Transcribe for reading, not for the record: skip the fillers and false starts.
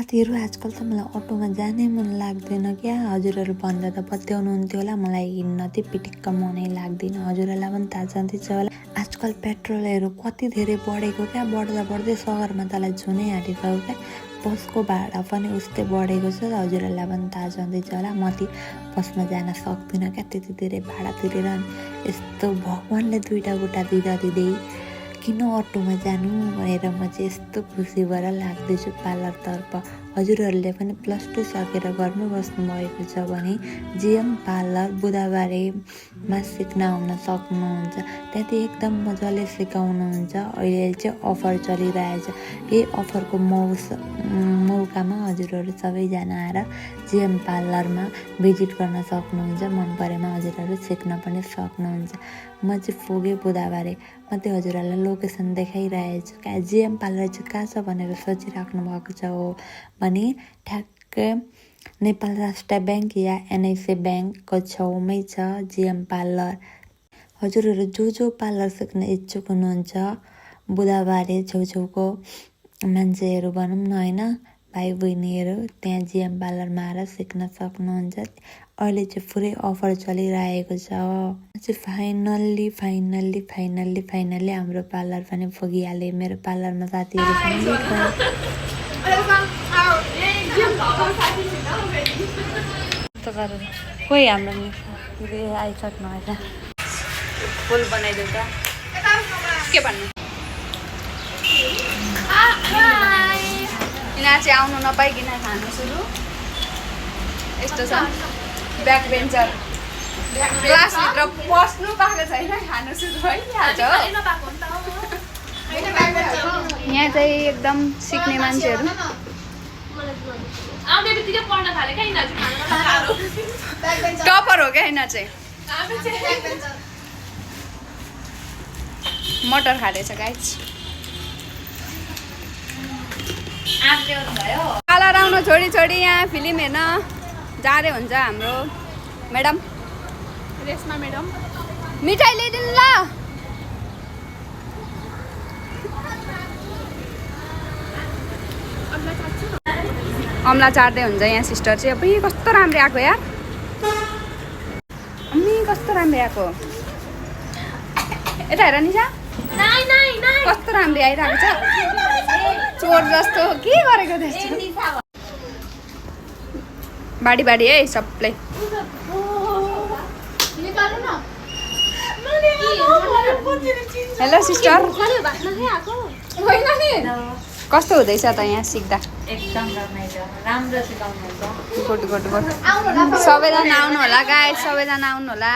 साथीहरू आजकल त मलाई अटोमा जानै मन लाग्दैन क्या। हजुरहरू भन्दा त पत्याउनुहुन्थ्यो होला, मलाई हिँड्न चाहिँ पिटिक्क मनै लाग्दैन। हजुरहरूलाई पनि थाहा छँदैछ होला आजकल पेट्रोलहरू कति धेरै बढेको क्या। बढ्दा बढ्दै सहरमा तलाई झुनै आँटेको क्या। बसको भाडा पनि उस्तै बढेको छ। हजुरहरूलाई पनि थाहा छँदैछ होला, म ती बसमा जान सक्दिनँ क्या, त्यति धेरै भाडा तिरेर। यस्तो भगवान्ले दुईवटा गोटा दिँदै किन अटोमा जानु भनेर म चाहिँ यस्तो खुसी भएर लाग्दैछु पार्लरतर्फ। हजुरहरूले पनि +2 सकेर घरमै बस्नुभएको छ भने जिएम पार्लर बुधबारेमा सिक्न आउन सक्नुहुन्छ। त्यहाँ चाहिँ एकदम मजाले सिकाउनुहुन्छ। अहिले चाहिँ अफर चलिरहेछ। यही अफरको मौकामा हजुरहरू सबैजना आएर जिएम पार्लरमा भिजिट गर्न सक्नुहुन्छ। मन परेमा हजुरहरू सिक्न पनि सक्नुहुन्छ। म चाहिँ पुगेँ बुधबारे, म चाहिँ हजुरहरूलाई लोकेसन देखाइरहेछु। जिएम पार्लर चाहिँ कहाँ छ भनेर सोचिराख्नु भएको छ हो भने ठ्याक्कै नेपाल राष्ट्र ब्याङ्क या एनआइसी ब्याङ्कको छेउमै छ जिएम पार्लर। हजुरहरू जो पार्लर सिक्न इच्छुक हुनुहुन्छ, बुधबारे छेउछेउको मान्छेहरू भनौँ न होइन, भाइ बहिनीहरू, त्यहाँ जिएम पार्लरमा आएर सिक्न सक्नुहुन्छ। अहिले चाहिँ पुरै अफर चलिरहेको छ। चाहिँ फाइनल्ली हाम्रो पार्लर पनि पुगिहाल्यो। मेरो पार्लरमा साथीहरू पनि कोही हाम्रो आइसक्नु आएछ। फुल बनाइदेऊ त, के भन्नु। यिनीहरू चाहिँ आउनु नपाइकन खानु सुरु यस्तो छ। ब्याक बेन्चर क्लासभित्र बस्नु पाएको छैन, खानु सुरु भइहाल्छ हो। यहाँ चाहिँ एकदम सिक्ने मान्छेहरू टपर हो क्या। यिनीहरू चाहिँ मटर खाँदैछ गाइस। पार्लर आउनु छोडी यहाँ फिल्म हेर्न जाँदै हुन्छ हाम्रो म्याडम रेशमा म्याडम। मिठाई ल्याइदिनु ल। अम्ला चाट्दै हुन्छ यहाँ सिस्टर चाहिँ। अब कस्तो राम्रो आएको यार, अम्मी कस्तो राम्रो आएको। यता हेर निशा, कस्तो राम्रो आइरहेको छ। चोर जस्तो के गरेको त्यस्तो। बाडी है सबलाई। हेलो सिस्टर, कस्तो हुँदैछ त यहाँ सिक्दा? एकदम राम्रो सिकाउनुहुन्छ। गुड। सबैजना आउनु होला गाइस, सबैजना आउनु होला।